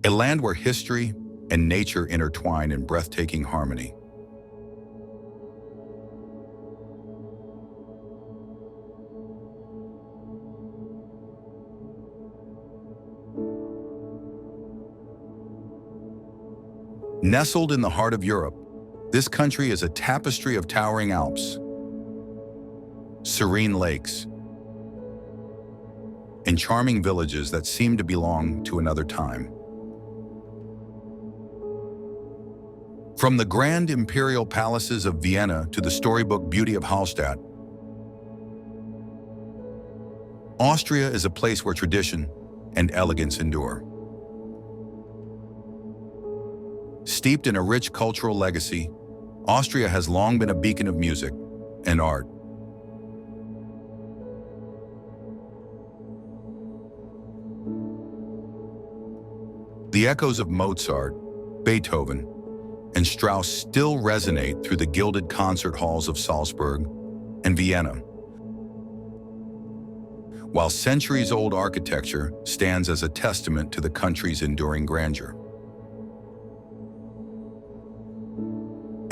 a land where history and nature intertwine in breathtaking harmony. Nestled in the heart of Europe, this country is a tapestry of towering Alps, serene lakes, and charming villages that seem to belong to another time. From the grand imperial palaces of Vienna to the storybook beauty of Hallstatt, Austria is a place where tradition and elegance endure. Steeped in a rich cultural legacy, Austria has long been a beacon of music and art. The echoes of Mozart, Beethoven, and Strauss still resonate through the gilded concert halls of Salzburg and Vienna, while centuries-old architecture stands as a testament to the country's enduring grandeur.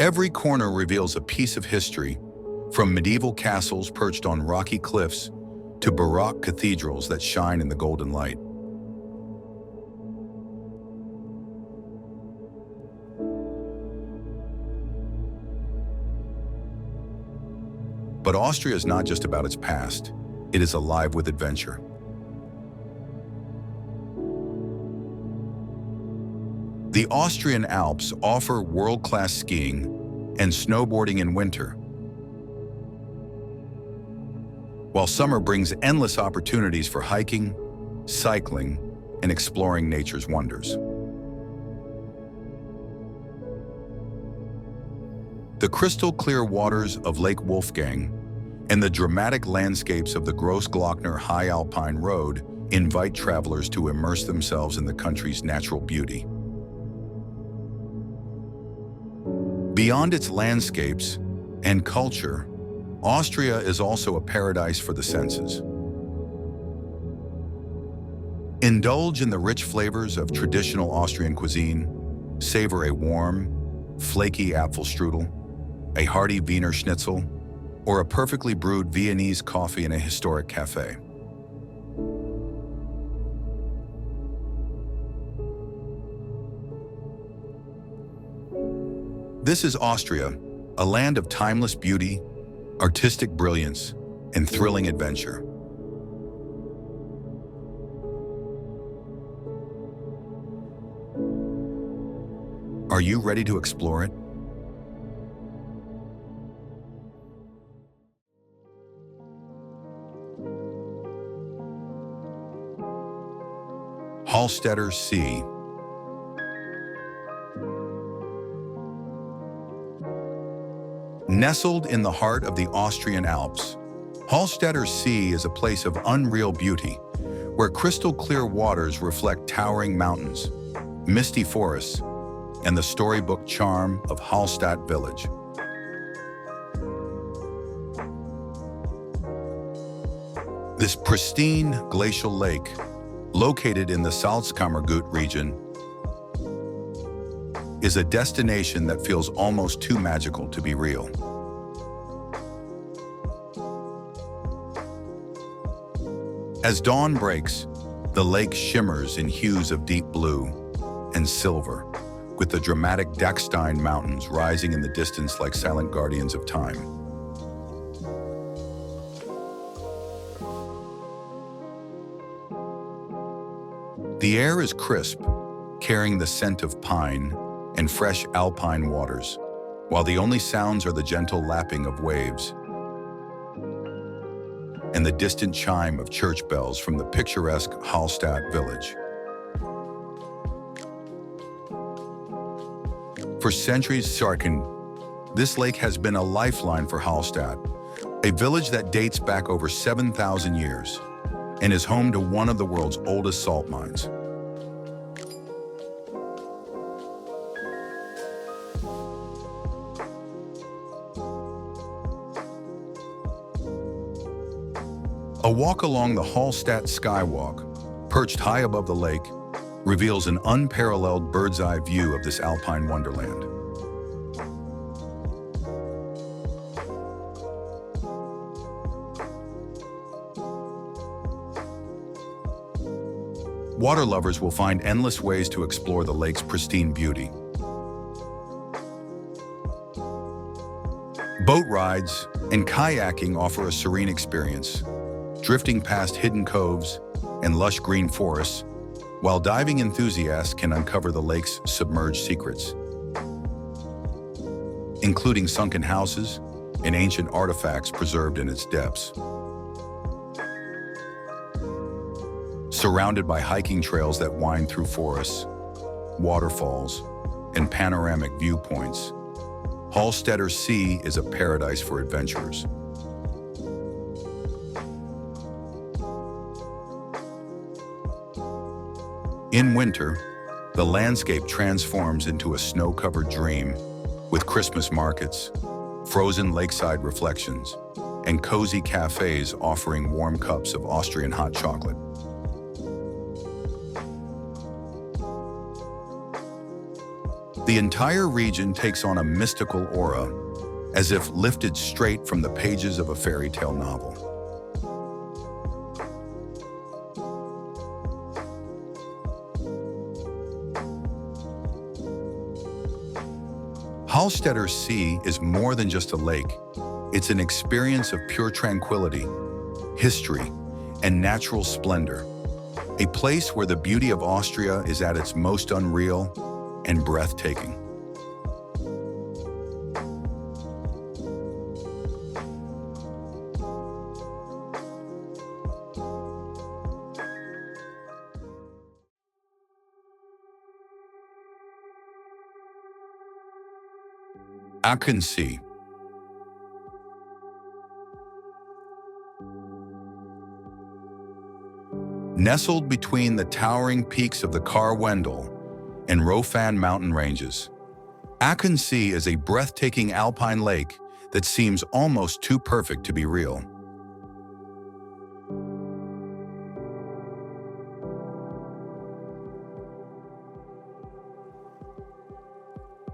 Every corner reveals a piece of history, from medieval castles perched on rocky cliffs to Baroque cathedrals that shine in the golden light. But Austria is not just about its past, it is alive with adventure. The Austrian Alps offer world-class skiing and snowboarding in winter, while summer brings endless opportunities for hiking, cycling, and exploring nature's wonders. The crystal-clear waters of Lake Wolfgang and the dramatic landscapes of the Grossglockner High Alpine Road invite travelers to immerse themselves in the country's natural beauty. Beyond its landscapes and culture, Austria is also a paradise for the senses. Indulge in the rich flavors of traditional Austrian cuisine, savor a warm, flaky Apfelstrudel, a hearty Wiener Schnitzel, or a perfectly brewed Viennese coffee in a historic cafe. This is Austria, a land of timeless beauty, artistic brilliance, and thrilling adventure. Are you ready to explore it? Hallstätter See. Nestled in the heart of the Austrian Alps, Hallstätter See is a place of unreal beauty, where crystal-clear waters reflect towering mountains, misty forests, and the storybook charm of Hallstatt village. This pristine glacial lake, located in the Salzkammergut region, is a destination that feels almost too magical to be real. As dawn breaks, the lake shimmers in hues of deep blue and silver, with the dramatic Dachstein Mountains rising in the distance like silent guardians of time. The air is crisp, carrying the scent of pine and fresh alpine waters, while the only sounds are the gentle lapping of waves and the distant chime of church bells from the picturesque Hallstatt village. For centuries, this lake has been a lifeline for Hallstatt, a village that dates back over 7,000 years and is home to one of the world's oldest salt mines. A walk along the Hallstatt Skywalk, perched high above the lake, reveals an unparalleled bird's-eye view of this alpine wonderland. Water lovers will find endless ways to explore the lake's pristine beauty. Boat rides and kayaking offer a serene experience, drifting past hidden coves and lush green forests, while diving enthusiasts can uncover the lake's submerged secrets, including sunken houses and ancient artifacts preserved in its depths. Surrounded by hiking trails that wind through forests, waterfalls, and panoramic viewpoints, Hallstätter Sea is a paradise for adventurers. In winter, the landscape transforms into a snow-covered dream with Christmas markets, frozen lakeside reflections, and cozy cafes offering warm cups of Austrian hot chocolate. The entire region takes on a mystical aura, as if lifted straight from the pages of a fairy tale novel. Hallstätter Sea is more than just a lake. It's an experience of pure tranquility, history, and natural splendor. A place where the beauty of Austria is at its most unreal and breathtaking. Sea. Nestled between the towering peaks of the Karwendel and Rofan mountain ranges, Sea is a breathtaking alpine lake that seems almost too perfect to be real.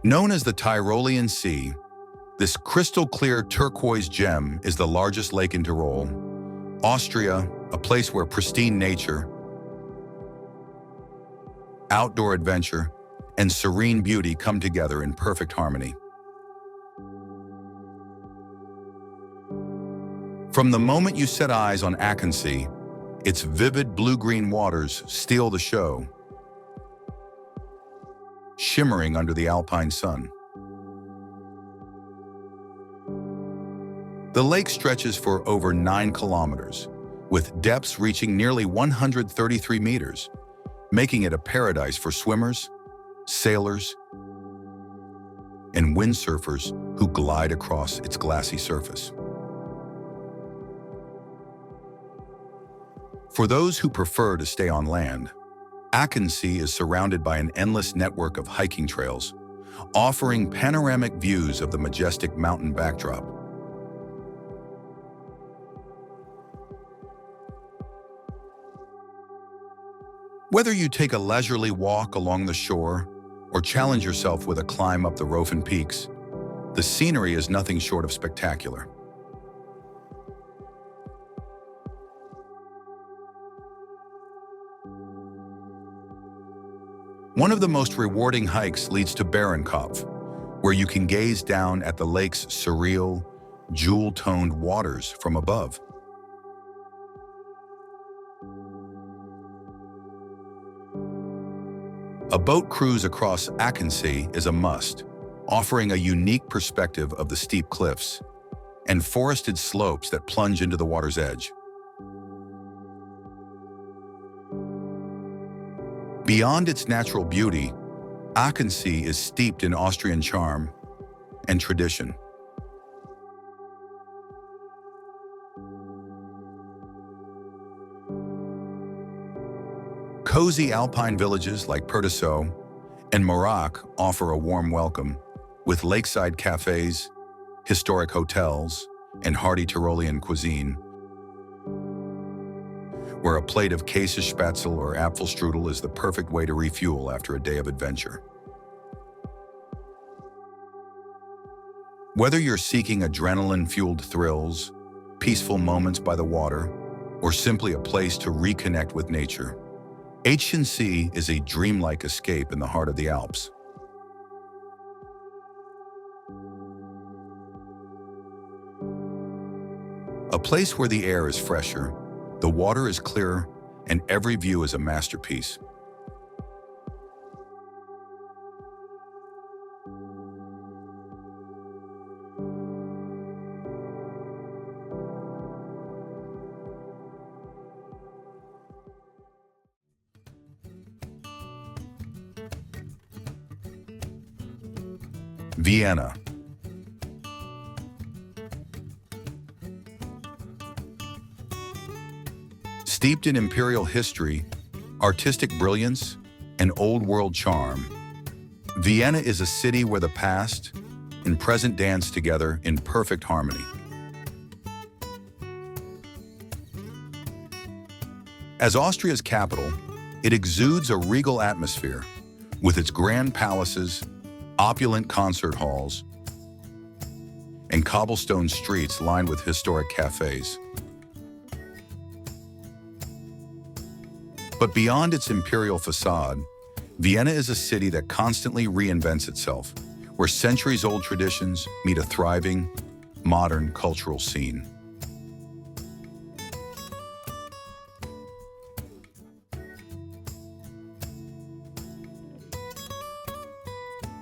Known as the Tyrolean Sea, this crystal-clear turquoise gem is the largest lake in Tyrol, Austria, a place where pristine nature, outdoor adventure, and serene beauty come together in perfect harmony. From the moment you set eyes on Sea, its vivid blue-green waters steal the show, shimmering under the alpine sun. The lake stretches for over 9 kilometers, with depths reaching nearly 133 meters, making it a paradise for swimmers, sailors, and windsurfers who glide across its glassy surface. For those who prefer to stay on land, Sea is surrounded by an endless network of hiking trails, offering panoramic views of the majestic mountain backdrop. Whether you take a leisurely walk along the shore or challenge yourself with a climb up the Rofan peaks, the scenery is nothing short of spectacular. One of the most rewarding hikes leads to Bärenkopf, where you can gaze down at the lake's surreal, jewel-toned waters from above. A boat cruise across Sea is a must, offering a unique perspective of the steep cliffs and forested slopes that plunge into the water's edge. Beyond its natural beauty, Sea is steeped in Austrian charm and tradition. Cozy alpine villages like Pertisau and Morak offer a warm welcome, with lakeside cafes, historic hotels, and hearty Tyrolean cuisine. where a plate of Käsespätzle or Apfelstrudel is the perfect way to refuel after a day of adventure. Whether you're seeking adrenaline-fueled thrills, peaceful moments by the water, or simply a place to reconnect with nature, H&C is a dreamlike escape in the heart of the Alps. A place where the air is fresher, the water is clearer, and every view is a masterpiece. Vienna. Steeped in imperial history, artistic brilliance, and old-world charm, Vienna is a city where the past and present dance together in perfect harmony. As Austria's capital, it exudes a regal atmosphere, with its grand palaces, opulent concert halls, and cobblestone streets lined with historic cafes. But beyond its imperial facade, Vienna is a city that constantly reinvents itself, where centuries-old traditions meet a thriving, modern cultural scene.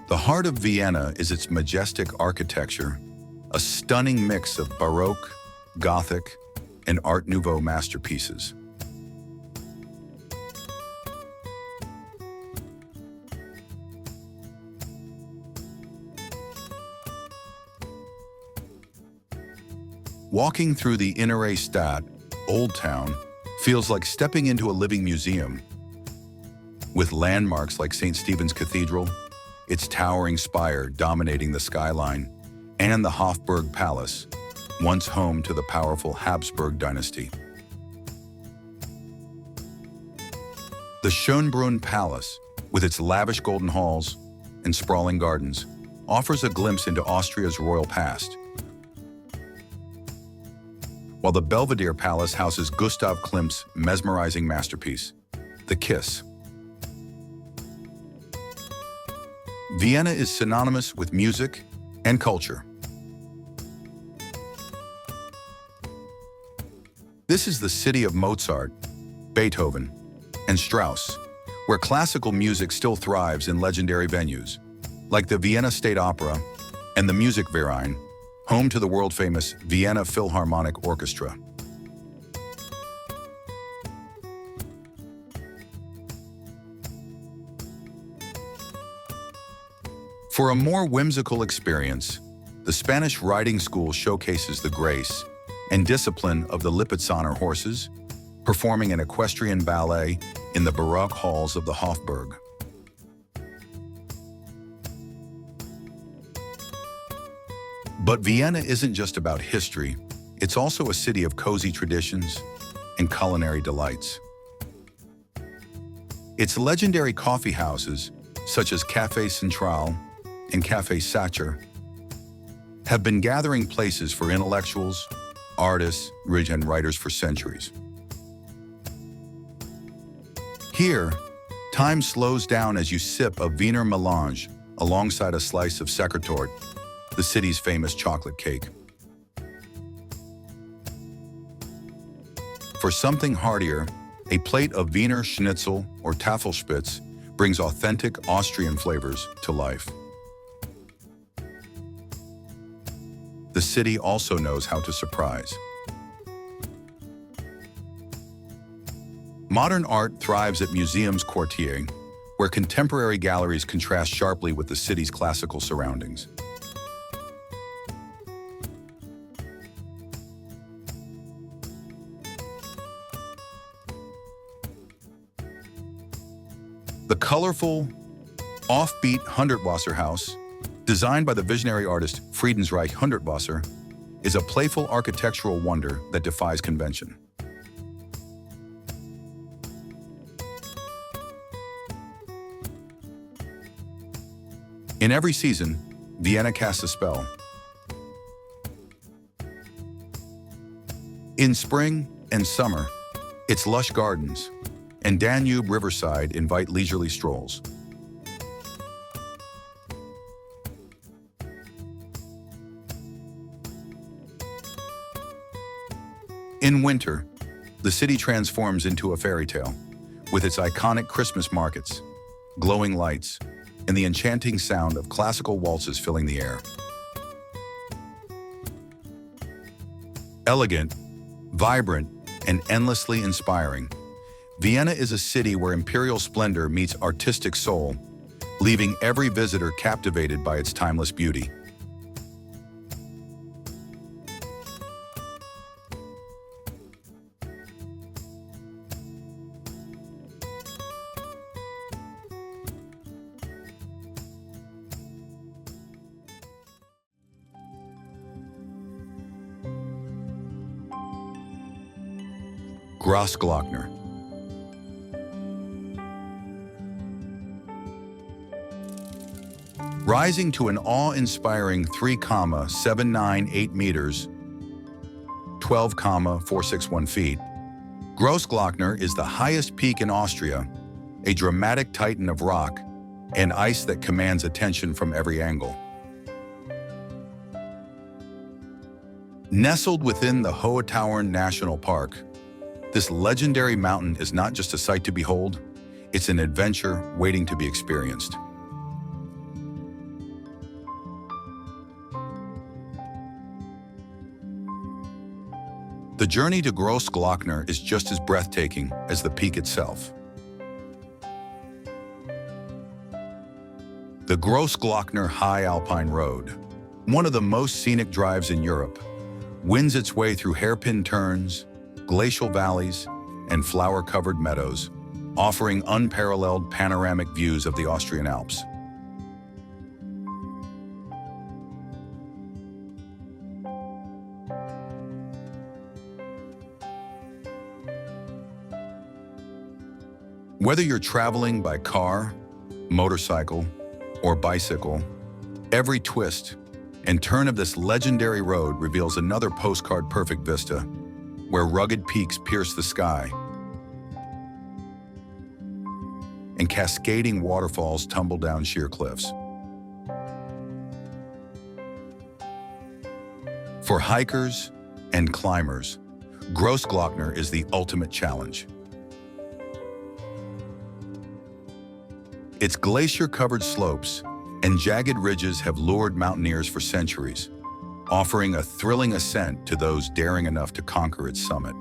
The heart of Vienna is its majestic architecture, a stunning mix of Baroque, Gothic, and Art Nouveau masterpieces. Walking through the Innere Stadt, Old Town, feels like stepping into a living museum. With landmarks like St. Stephen's Cathedral, its towering spire dominating the skyline, and the Hofburg Palace, once home to the powerful Habsburg dynasty. The Schönbrunn Palace, with its lavish golden halls and sprawling gardens, offers a glimpse into Austria's royal past, while the Belvedere Palace houses Gustav Klimt's mesmerizing masterpiece, The Kiss. Vienna is synonymous with music and culture. This is the city of Mozart, Beethoven, and Strauss, where classical music still thrives in legendary venues, like the Vienna State Opera and the Musikverein, home to the world-famous Vienna Philharmonic Orchestra. For a more whimsical experience, the Spanish riding school showcases the grace and discipline of the Lipizzaner horses, performing an equestrian ballet in the Baroque halls of the Hofburg. But Vienna isn't just about history, it's also a city of cozy traditions and culinary delights. Its legendary coffee houses, such as Café Central and Café Sacher, have been gathering places for intellectuals, artists, and writers for centuries. Here, time slows down as you sip a Wiener Melange alongside a slice of Sekretorte, the city's famous chocolate cake. For something heartier, a plate of Wiener Schnitzel or Tafelspitz brings authentic Austrian flavors to life. The city also knows how to surprise. Modern art thrives at Museums Quartier, where contemporary galleries contrast sharply with the city's classical surroundings. The colorful, offbeat Hundertwasser house, designed by the visionary artist Friedensreich Hundertwasser, is a playful architectural wonder that defies convention. In every season, Vienna casts a spell. In spring and summer, its lush gardens and Danube riverside invite leisurely strolls. In winter, the city transforms into a fairy tale, with its iconic Christmas markets, glowing lights, and the enchanting sound of classical waltzes filling the air. Elegant, vibrant, and endlessly inspiring, Vienna is a city where imperial splendor meets artistic soul, leaving every visitor captivated by its timeless beauty. Grossglockner. Rising to an awe-inspiring 3,798 meters, 12,461 feet, Grossglockner is the highest peak in Austria, a dramatic titan of rock and ice that commands attention from every angle. Nestled within the Hohe Tauern National Park, this legendary mountain is not just a sight to behold, it's an adventure waiting to be experienced. The journey to Grossglockner is just as breathtaking as the peak itself. The Grossglockner High Alpine Road, one of the most scenic drives in Europe, winds its way through hairpin turns, glacial valleys, and flower-covered meadows, offering unparalleled panoramic views of the Austrian Alps. Whether you're traveling by car, motorcycle, or bicycle, every twist and turn of this legendary road reveals another postcard-perfect vista, where rugged peaks pierce the sky and cascading waterfalls tumble down sheer cliffs. For hikers and climbers, Grossglockner is the ultimate challenge. Its glacier-covered slopes and jagged ridges have lured mountaineers for centuries, offering a thrilling ascent to those daring enough to conquer its summit.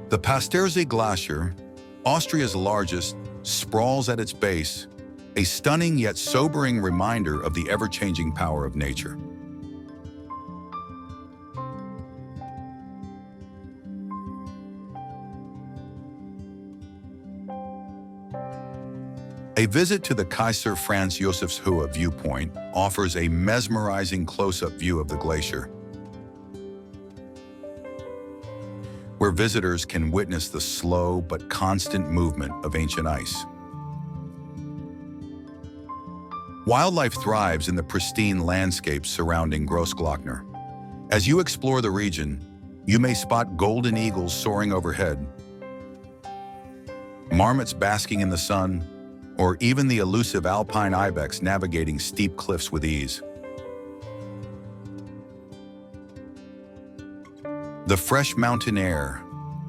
The Picturesque Glacier, Austria's largest, sprawls at its base, a stunning yet sobering reminder of the ever-changing power of nature. A visit to the Kaiser Franz Josefs Höhe viewpoint offers a mesmerizing close-up view of the glacier, where visitors can witness the slow but constant movement of ancient ice. Wildlife thrives in the pristine landscapes surrounding Grossglockner. As you explore the region, you may spot golden eagles soaring overhead, marmots basking in the sun, or even the elusive alpine ibex navigating steep cliffs with ease. The fresh mountain air,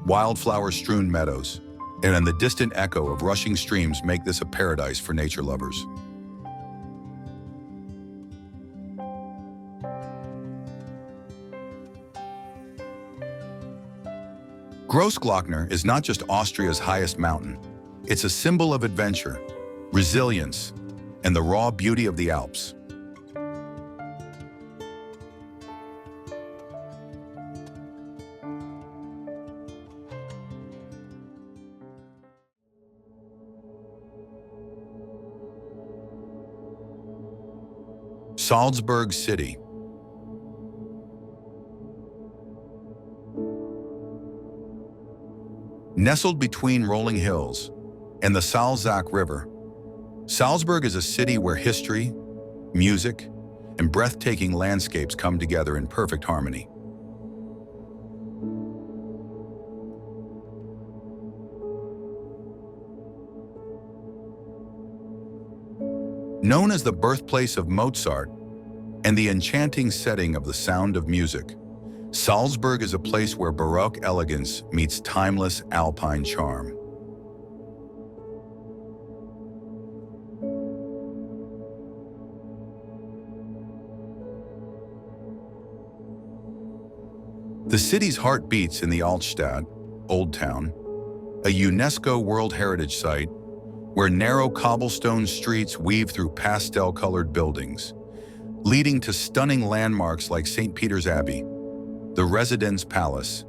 wildflower-strewn meadows, and the distant echo of rushing streams make this a paradise for nature lovers. Grossglockner is not just Austria's highest mountain. It's a symbol of adventure, resilience, and the raw beauty of the Alps. Salzburg City. Nestled between rolling hills and the Salzach River, Salzburg is a city where history, music, and breathtaking landscapes come together in perfect harmony. Known as the birthplace of Mozart and the enchanting setting of The Sound of Music, Salzburg is a place where Baroque elegance meets timeless alpine charm. The city's heart beats in the Altstadt, Old Town, a UNESCO World Heritage Site where narrow cobblestone streets weave through pastel-colored buildings, leading to stunning landmarks like St. Peter's Abbey, the Residence Palace,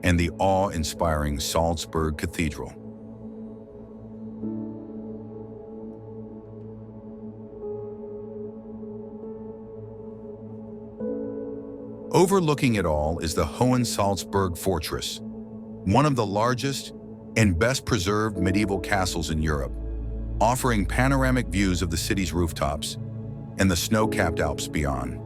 and the awe-inspiring Salzburg Cathedral. Overlooking it all is the Hohensalzburg Fortress, one of the largest and best-preserved medieval castles in Europe, offering panoramic views of the city's rooftops and the snow-capped Alps beyond.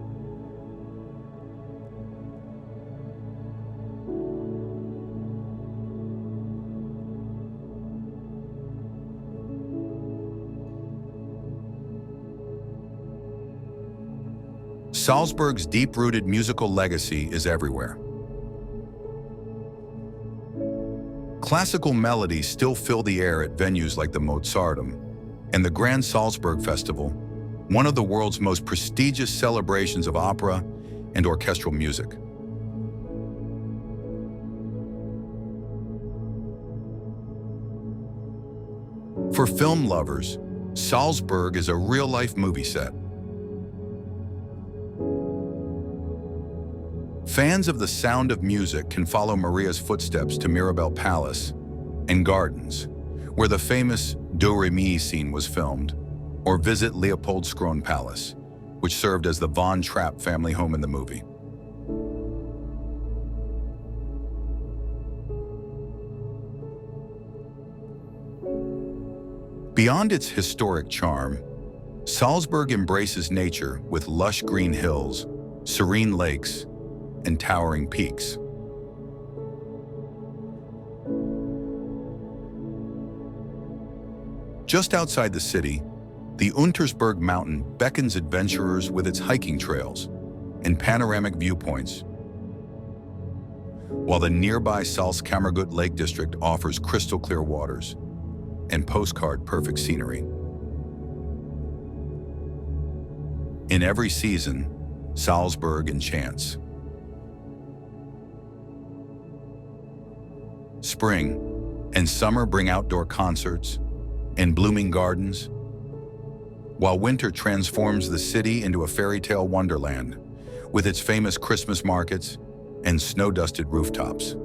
Salzburg's deep-rooted musical legacy is everywhere. Classical melodies still fill the air at venues like the Mozarteum and the Grand Salzburg Festival, one of the world's most prestigious celebrations of opera and orchestral music. For film lovers, Salzburg is a real-life movie set. Fans of The Sound of Music can follow Maria's footsteps to Mirabell Palace and Gardens, where the famous Do Re Mi scene was filmed, or visit Leopoldskron Palace, which served as the Von Trapp family home in the movie. Beyond its historic charm, Salzburg embraces nature with lush green hills, serene lakes, and towering peaks. Just outside the city, the Untersberg Mountain beckons adventurers with its hiking trails and panoramic viewpoints, while the nearby Salzkammergut Lake District offers crystal-clear waters and postcard-perfect scenery. In every season, Salzburg enchants. Spring and summer bring outdoor concerts and blooming gardens, while winter transforms the city into a fairy tale wonderland with its famous Christmas markets and snow-dusted rooftops.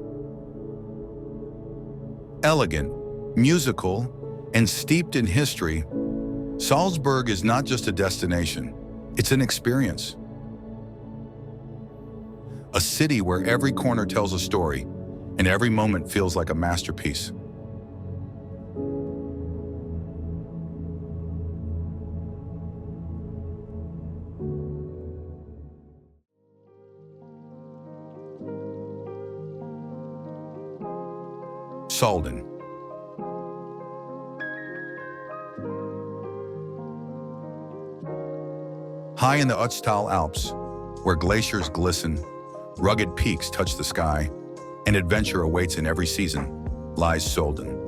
Elegant, musical, and steeped in history, Salzburg is not just a destination, it's an experience. A city where every corner tells a story and every moment feels like a masterpiece. Sölden. High in the Ötztal Alps, where glaciers glisten, rugged peaks touch the sky, and adventure awaits in every season, lies Sölden.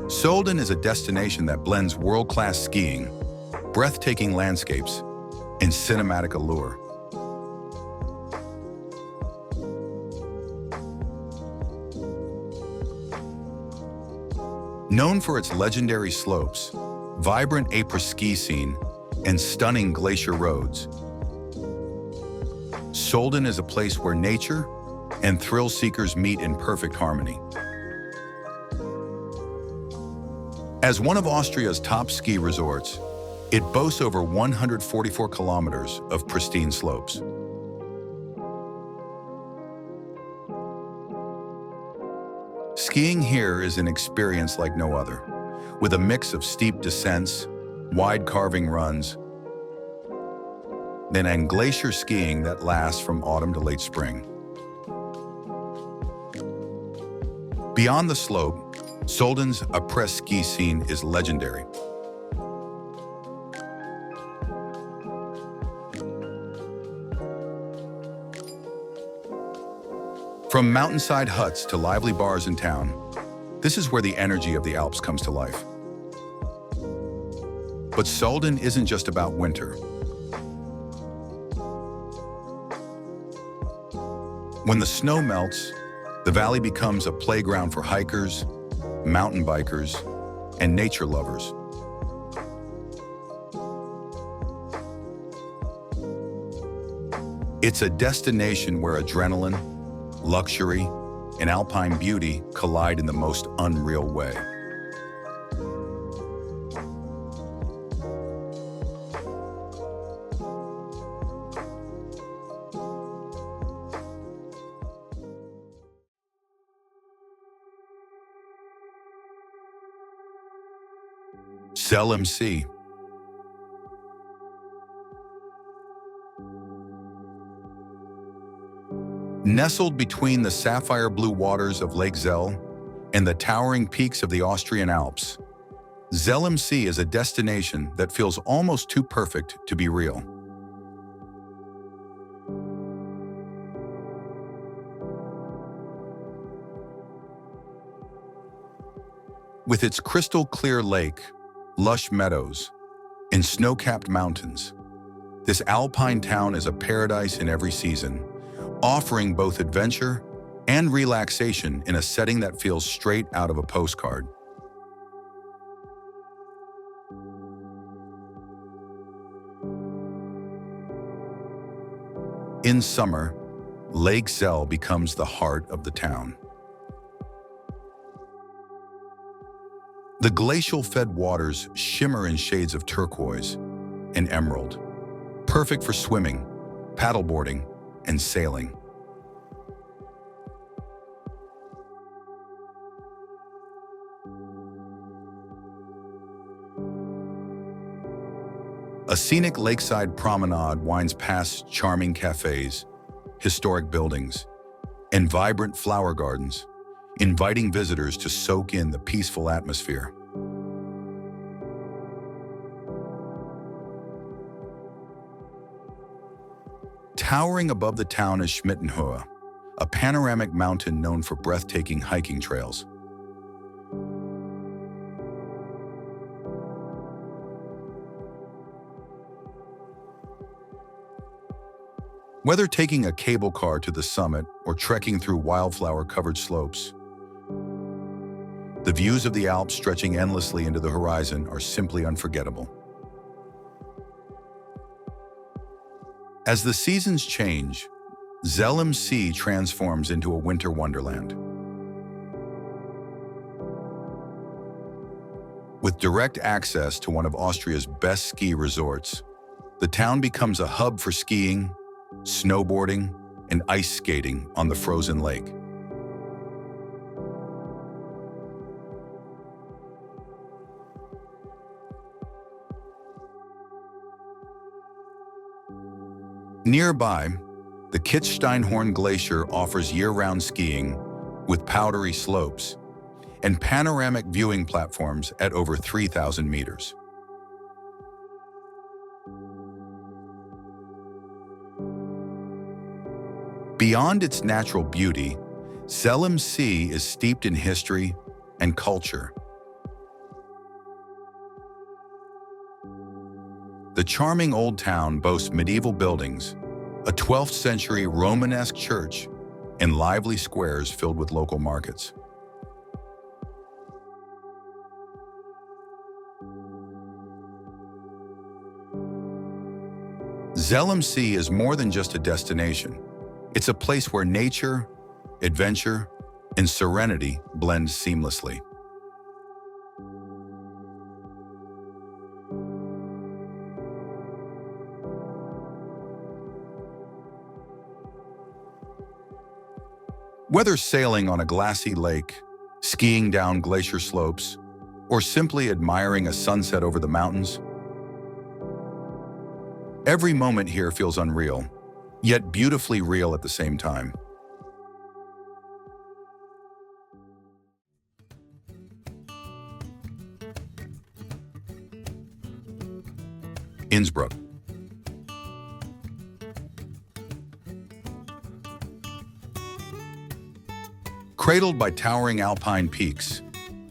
Sölden is a destination that blends world-class skiing, breathtaking landscapes, and cinematic allure. Known for its legendary slopes, vibrant après-ski scene, and stunning glacier roads, Sölden is a place where nature and thrill-seekers meet in perfect harmony. As one of Austria's top ski resorts, it boasts over 144 kilometers of pristine slopes. Skiing here is an experience like no other, with a mix of steep descents, wide carving runs, and glacier skiing that lasts from autumn to late spring. Beyond the slope, Solden's après-ski scene is legendary. From mountainside huts to lively bars in town, this is where the energy of the Alps comes to life. But Solden isn't just about winter. When the snow melts, the valley becomes a playground for hikers, mountain bikers, and nature lovers. It's a destination where adrenaline, luxury, and alpine beauty collide in the most unreal way. Sea. Nestled between the sapphire blue waters of Lake Zell and the towering peaks of the Austrian Alps, Sea is a destination that feels almost too perfect to be real. With its crystal-clear lake, lush meadows, and snow-capped mountains, this alpine town is a paradise in every season, offering both adventure and relaxation in a setting that feels straight out of a postcard. In summer, Lake Zell becomes the heart of the town. The glacial-fed waters shimmer in shades of turquoise and emerald, perfect for swimming, paddleboarding, and sailing. A scenic lakeside promenade winds past charming cafes, historic buildings, and vibrant flower gardens, inviting visitors to soak in the peaceful atmosphere. Towering above the town is Schmittenhöhe, a panoramic mountain known for breathtaking hiking trails. Whether taking a cable car to the summit or trekking through wildflower-covered slopes, the views of the Alps stretching endlessly into the horizon are simply unforgettable. As the seasons change, Sea transforms into a winter wonderland. With direct access to one of Austria's best ski resorts, the town becomes a hub for skiing, snowboarding, and ice skating on the frozen lake. Nearby, the Kitzsteinhorn Glacier offers year-round skiing with powdery slopes and panoramic viewing platforms at over 3,000 meters. Beyond its natural beauty, Sea is steeped in history and culture. The charming old town boasts medieval buildings, a 12th century Romanesque church, and lively squares filled with local markets. Sea is more than just a destination. It's a place where nature, adventure, and serenity blend seamlessly. Whether sailing on a glassy lake, skiing down glacier slopes, or simply admiring a sunset over the mountains. Every moment here feels unreal, yet beautifully real at the same time. Innsbruck. Cradled by towering alpine peaks,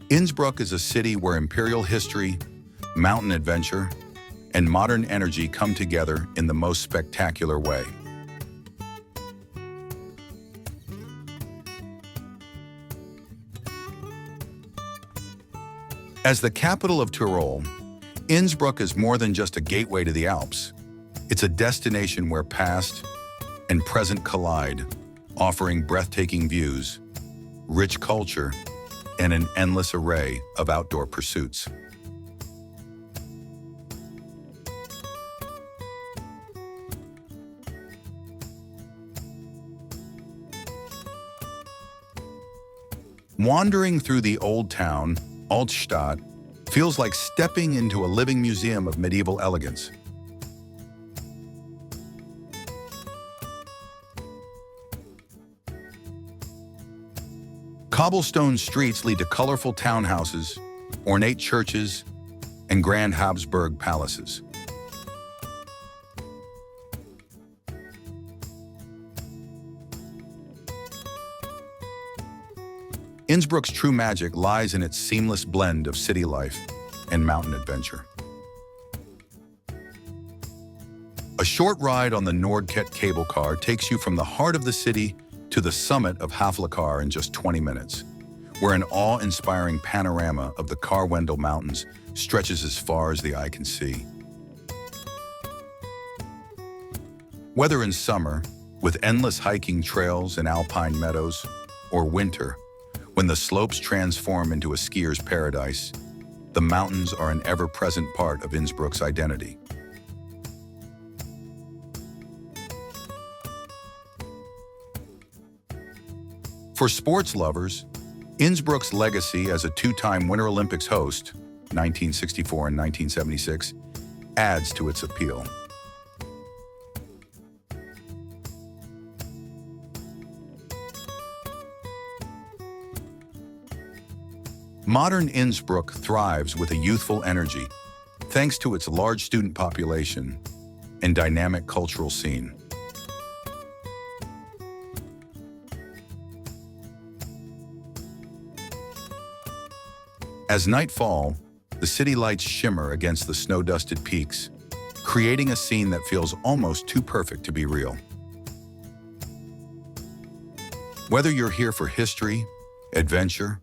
Innsbruck is a city where imperial history, mountain adventure, and modern energy come together in the most spectacular way. As the capital of Tyrol, Innsbruck is more than just a gateway to the Alps. It's a destination where past and present collide, offering breathtaking views, rich culture, and an endless array of outdoor pursuits. Wandering through the old town, Altstadt, feels like stepping into a living museum of medieval elegance. Cobblestone streets lead to colorful townhouses, ornate churches, and grand Habsburg palaces. Innsbruck's true magic lies in its seamless blend of city life and mountain adventure. A short ride on the Nordkette cable car takes you from the heart of the city to the summit of Haflickar in just 20 minutes, where an awe-inspiring panorama of the Karwendel Mountains stretches as far as the eye can see. Whether in summer, with endless hiking trails and alpine meadows, or winter, when the slopes transform into a skier's paradise, the mountains are an ever-present part of Innsbruck's identity. For sports lovers, Innsbruck's legacy as a two-time Winter Olympics host, 1964 and 1976, adds to its appeal. Modern Innsbruck thrives with a youthful energy, thanks to its large student population and dynamic cultural scene. As night falls, the city lights shimmer against the snow-dusted peaks, creating a scene that feels almost too perfect to be real. Whether you're here for history, adventure,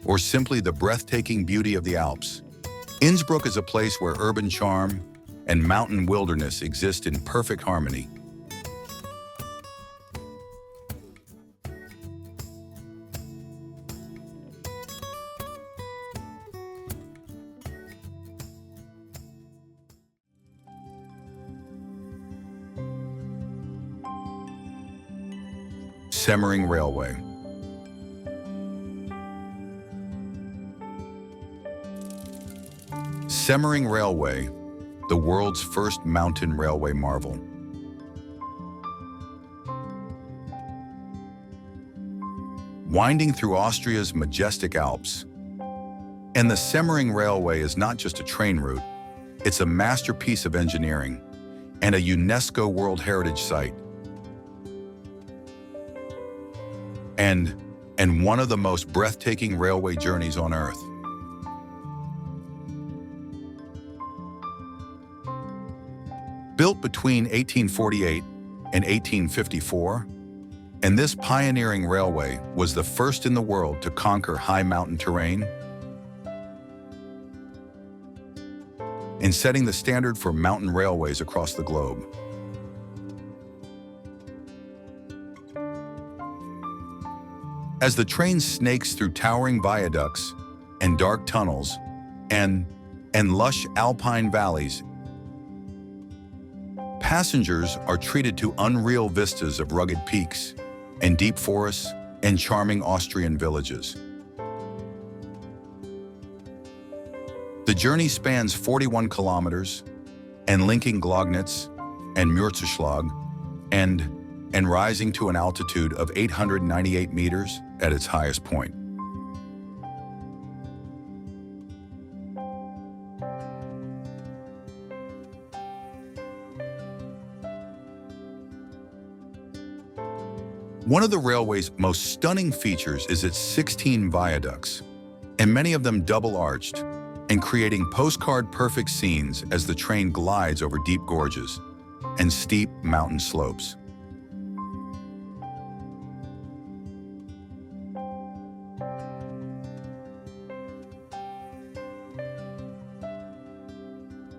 or simply the breathtaking beauty of the Alps, Innsbruck is a place where urban charm and mountain wilderness exist in perfect harmony. Semmering Railway. Semmering Railway, the world's first mountain railway marvel. Winding through Austria's majestic Alps. And the Semmering Railway is not just a train route, it's a masterpiece of engineering and a UNESCO World Heritage Site. And one of the most breathtaking railway journeys on Earth. Built between 1848 and 1854, and this pioneering railway was the first in the world to conquer high mountain terrain and setting the standard for mountain railways across the globe. As the train snakes through towering viaducts and dark tunnels and lush alpine valleys, passengers are treated to unreal vistas of rugged peaks and deep forests and charming Austrian villages. The journey spans 41 kilometers, and linking Glognitz and Mürzeschlag, and rising to an altitude of 898 meters at its highest point. One of the railway's most stunning features is its 16 viaducts, and many of them double-arched, and creating postcard-perfect scenes as the train glides over deep gorges and steep mountain slopes.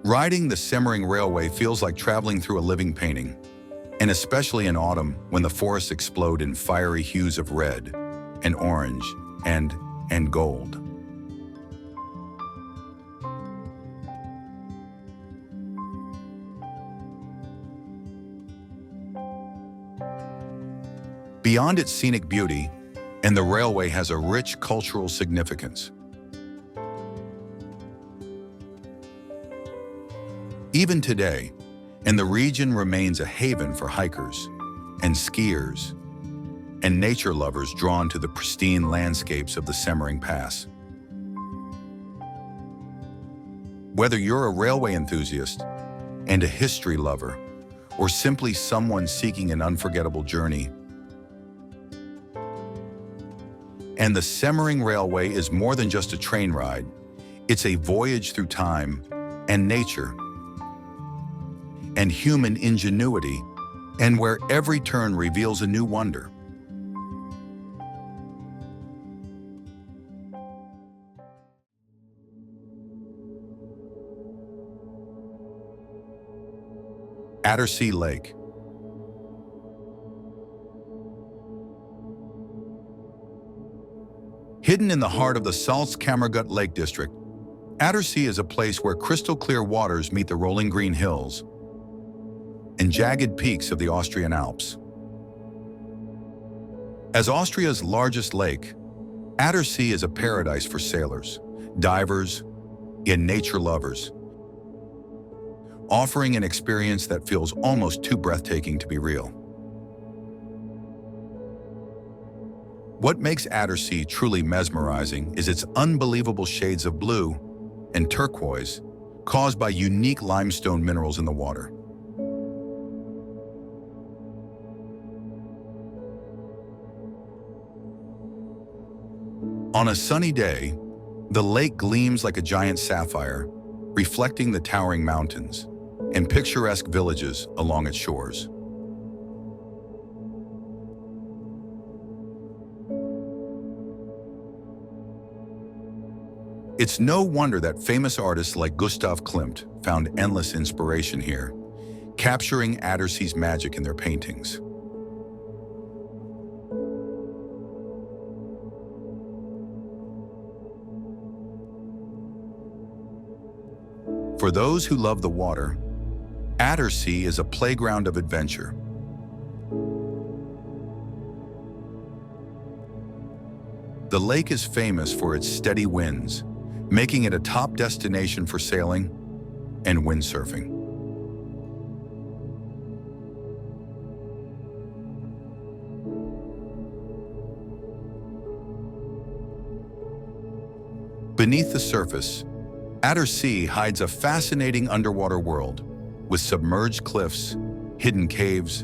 Riding the Semmering Railway feels like traveling through a living painting, and especially in autumn when the forests explode in fiery hues of red and orange and gold. Beyond its scenic beauty, and the railway has a rich cultural significance. Even today, and the region remains a haven for hikers and skiers and nature lovers drawn to the pristine landscapes of the Semmering Pass. Whether you're a railway enthusiast and a history lover, or simply someone seeking an unforgettable journey, and the Semmering Railway is more than just a train ride. It's a voyage through time and nature and human ingenuity, and where every turn reveals a new wonder. Attersee Lake. Hidden in the heart of the Salzkammergut Lake District, Attersee is a place where crystal-clear waters meet the rolling green hills and jagged peaks of the Austrian Alps. As Austria's largest lake, Attersee is a paradise for sailors, divers, and nature lovers, offering an experience that feels almost too breathtaking to be real. What makes Attersee truly mesmerizing is its unbelievable shades of blue and turquoise caused by unique limestone minerals in the water. On a sunny day, the lake gleams like a giant sapphire, reflecting the towering mountains and picturesque villages along its shores. It's no wonder that famous artists like Gustav Klimt found endless inspiration here, capturing Attersee's magic in their paintings. For those who love the water, Attersee is a playground of adventure. The lake is famous for its steady winds, making it a top destination for sailing and windsurfing. Beneath the surface, Attersee hides a fascinating underwater world with submerged cliffs, hidden caves,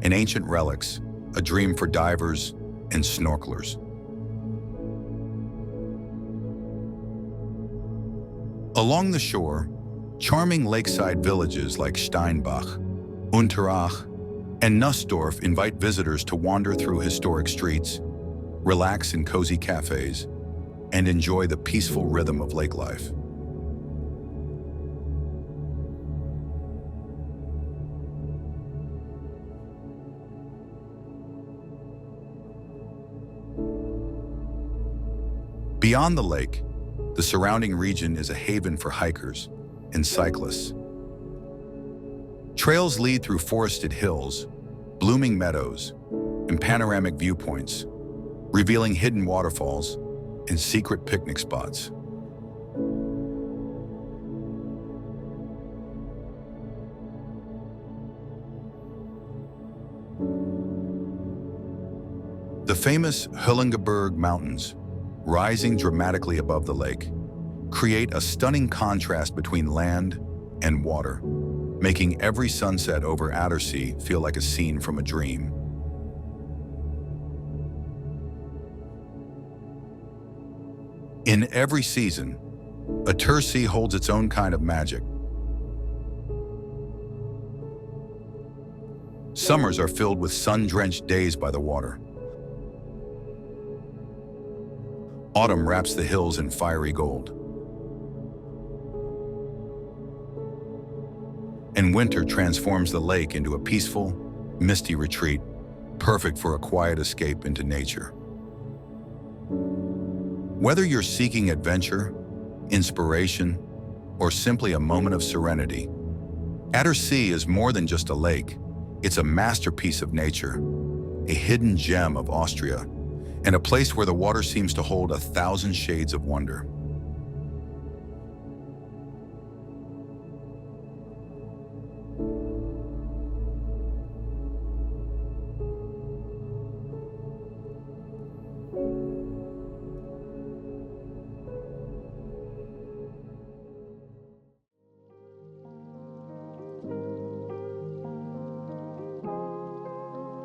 and ancient relics, a dream for divers and snorkelers. Along the shore, charming lakeside villages like Steinbach, Unterach, and Nussdorf invite visitors to wander through historic streets, relax in cozy cafes, and enjoy the peaceful rhythm of lake life. Beyond the lake, the surrounding region is a haven for hikers and cyclists. Trails lead through forested hills, blooming meadows, and panoramic viewpoints, revealing hidden waterfalls and secret picnic spots. The famous Hüllengebirge Mountains, rising dramatically above the lake, create a stunning contrast between land and water, making every sunset over Attersee feel like a scene from a dream. In every season, Attersee holds its own kind of magic. Summers are filled with sun-drenched days by the water. Autumn wraps the hills in fiery gold. And winter transforms the lake into a peaceful, misty retreat, perfect for a quiet escape into nature. Whether you're seeking adventure, inspiration, or simply a moment of serenity, Attersee is more than just a lake. It's a masterpiece of nature, a hidden gem of Austria, and a place where the water seems to hold 1,000 shades of wonder.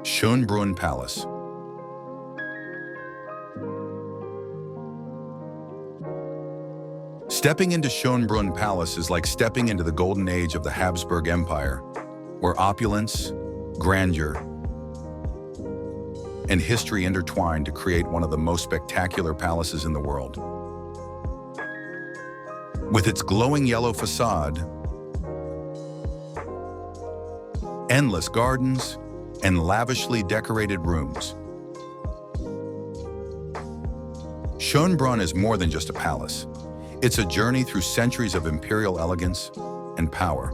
Schönbrunn Palace. Stepping into Schönbrunn Palace is like stepping into the golden age of the Habsburg Empire, where opulence, grandeur, and history intertwined to create one of the most spectacular palaces in the world. With its glowing yellow facade, endless gardens, and lavishly decorated rooms, Schönbrunn is more than just a palace. It's a journey through centuries of imperial elegance and power.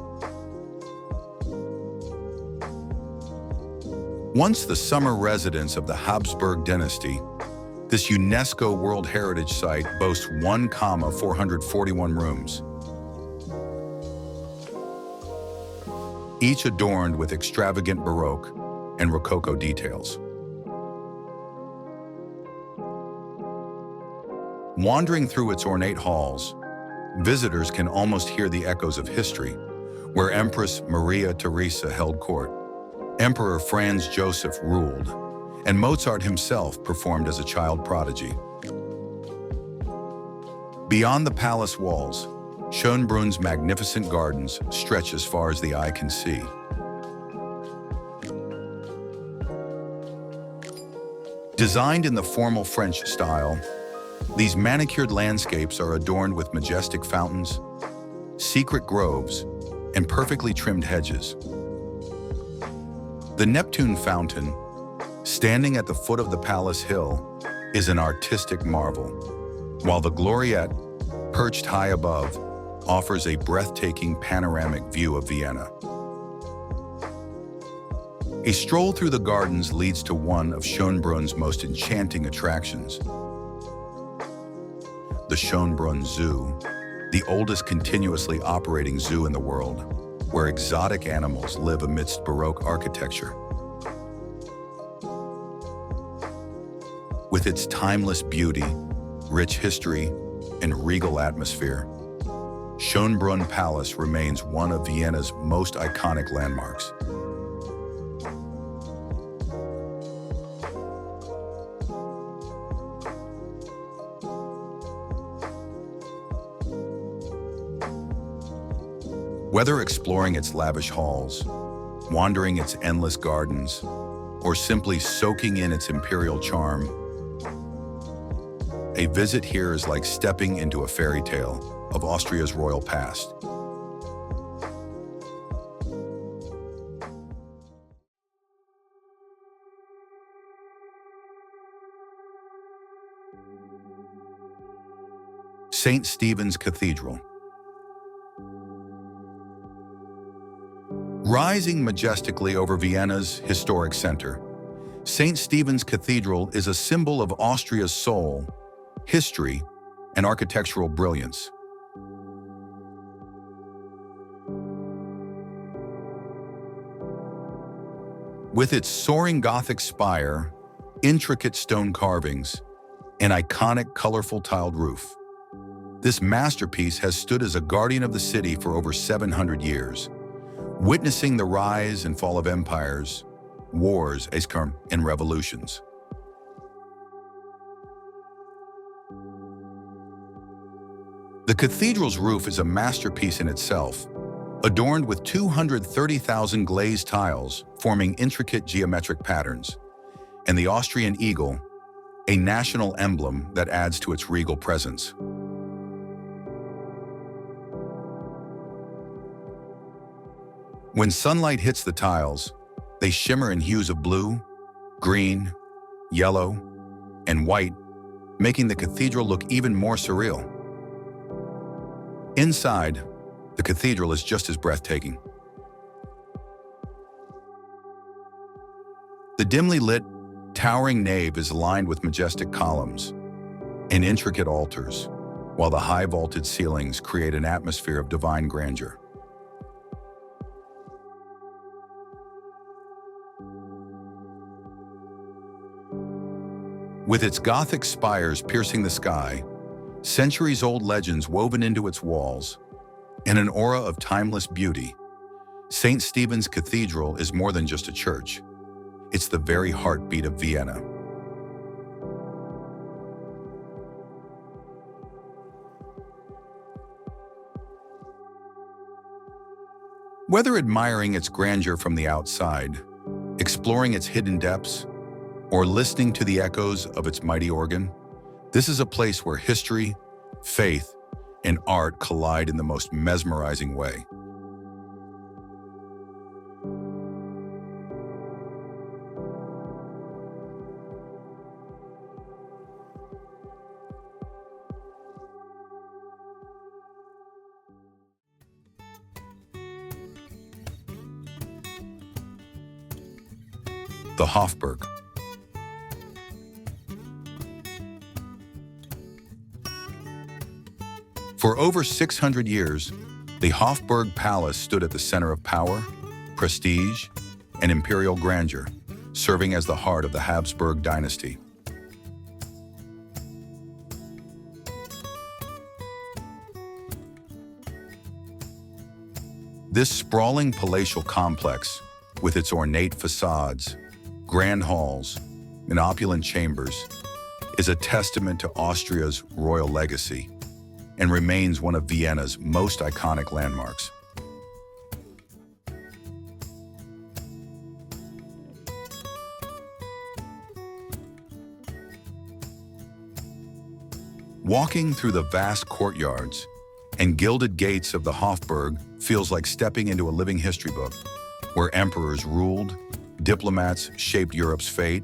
Once the summer residence of the Habsburg dynasty, this UNESCO World Heritage Site boasts 1,441 rooms, each adorned with extravagant Baroque and Rococo details. Wandering through its ornate halls, visitors can almost hear the echoes of history, where Empress Maria Theresa held court, Emperor Franz Joseph ruled, and Mozart himself performed as a child prodigy. Beyond the palace walls, Schönbrunn's magnificent gardens stretch as far as the eye can see. Designed in the formal French style, these manicured landscapes are adorned with majestic fountains, secret groves, and perfectly trimmed hedges. The Neptune Fountain, standing at the foot of the Palace Hill, is an artistic marvel, while the Gloriette, perched high above, offers a breathtaking panoramic view of Vienna. A stroll through the gardens leads to one of Schönbrunn's most enchanting attractions, the Schönbrunn Zoo, the oldest continuously operating zoo in the world, where exotic animals live amidst Baroque architecture. With its timeless beauty, rich history, and regal atmosphere, Schönbrunn Palace remains one of Vienna's most iconic landmarks. Whether exploring its lavish halls, wandering its endless gardens, or simply soaking in its imperial charm, a visit here is like stepping into a fairy tale of Austria's royal past. St. Stephen's Cathedral. Rising majestically over Vienna's historic center, St. Stephen's Cathedral is a symbol of Austria's soul, history, and architectural brilliance. With its soaring Gothic spire, intricate stone carvings, and iconic colorful tiled roof. This masterpiece has stood as a guardian of the city for over 700 years, witnessing the rise and fall of empires, wars, and revolutions. The cathedral's roof is a masterpiece in itself, adorned with 230,000 glazed tiles forming intricate geometric patterns, and the Austrian eagle, a national emblem that adds to its regal presence. When sunlight hits the tiles, they shimmer in hues of blue, green, yellow, and white, making the cathedral look even more surreal. Inside, the cathedral is just as breathtaking. The dimly lit, towering nave is lined with majestic columns and intricate altars, while the high vaulted ceilings create an atmosphere of divine grandeur. With its Gothic spires piercing the sky, centuries-old legends woven into its walls, and an aura of timeless beauty, St. Stephen's Cathedral is more than just a church. It's the very heartbeat of Vienna. Whether admiring its grandeur from the outside, exploring its hidden depths, or listening to the echoes of its mighty organ, this is a place where history, faith, and art collide in the most mesmerizing way. The Hofburg. For over 600 years, the Hofburg Palace stood at the center of power, prestige, and imperial grandeur, serving as the heart of the Habsburg dynasty. This sprawling palatial complex, with its ornate facades, grand halls, and opulent chambers, is a testament to Austria's royal legacy and remains one of Vienna's most iconic landmarks. Walking through the vast courtyards and gilded gates of the Hofburg feels like stepping into a living history book, where emperors ruled, diplomats shaped Europe's fate,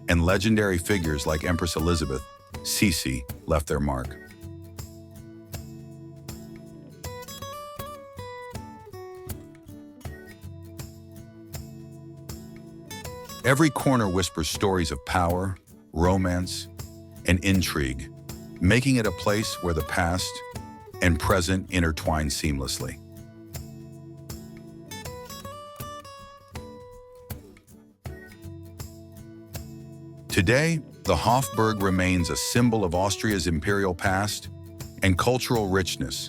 and legendary figures like Empress Elizabeth, Sisi, left their mark. Every corner whispers stories of power, romance, and intrigue, making it a place where the past and present intertwine seamlessly. Today, the Hofburg remains a symbol of Austria's imperial past and cultural richness,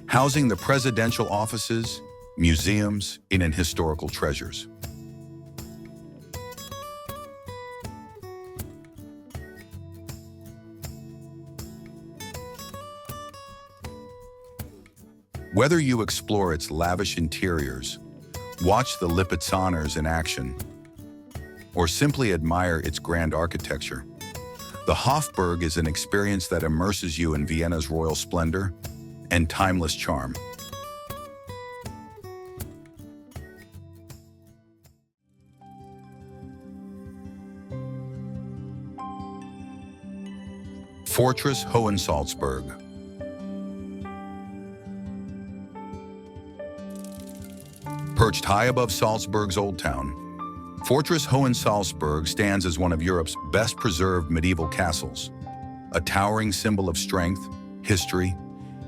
housing the presidential offices, museums, and historical treasures. Whether you explore its lavish interiors, watch the Lipizzaner's in action, or simply admire its grand architecture, the Hofburg is an experience that immerses you in Vienna's royal splendor and timeless charm. Fortress Hohensalzburg. Perched high above Salzburg's Old Town, Fortress Hohensalzburg stands as one of Europe's best-preserved medieval castles, a towering symbol of strength, history,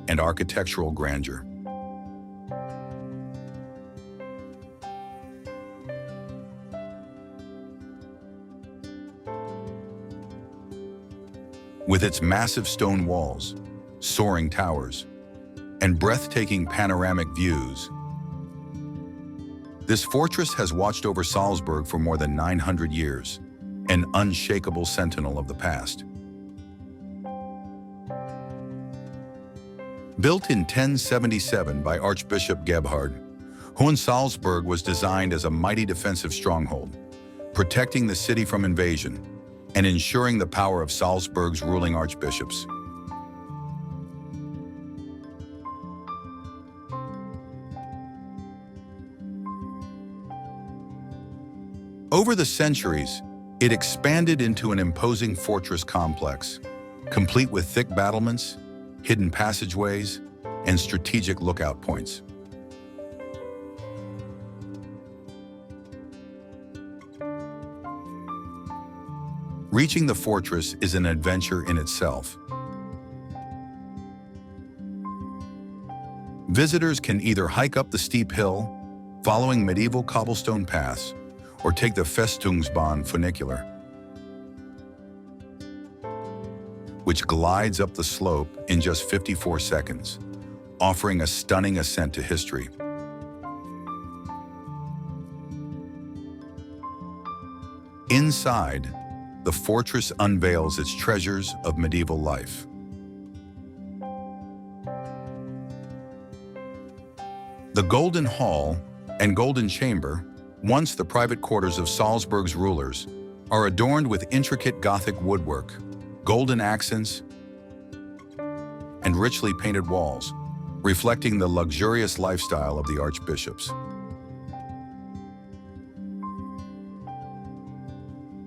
and architectural grandeur. With its massive stone walls, soaring towers, and breathtaking panoramic views, this fortress has watched over Salzburg for more than 900 years, an unshakable sentinel of the past. Built in 1077 by Archbishop Gebhard, Hohensalzburg was designed as a mighty defensive stronghold, protecting the city from invasion and ensuring the power of Salzburg's ruling archbishops. Over the centuries, it expanded into an imposing fortress complex, complete with thick battlements, hidden passageways, and strategic lookout points. Reaching the fortress is an adventure in itself. Visitors can either hike up the steep hill, following medieval cobblestone paths, or take the Festungsbahn funicular, which glides up the slope in just 54 seconds, offering a stunning ascent to history. Inside, the fortress unveils its treasures of medieval life. The Golden Hall and Golden Chamber, once the private quarters of Salzburg's rulers, are adorned with intricate Gothic woodwork, golden accents, and richly painted walls, reflecting the luxurious lifestyle of the archbishops.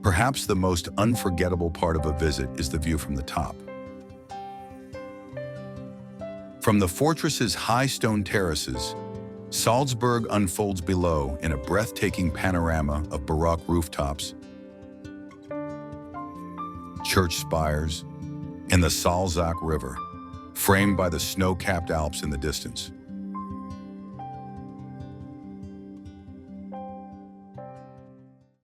Perhaps the most unforgettable part of a visit is the view from the top. From the fortress's high stone terraces, Salzburg unfolds below in a breathtaking panorama of Baroque rooftops, church spires, and the Salzach River, framed by the snow-capped Alps in the distance.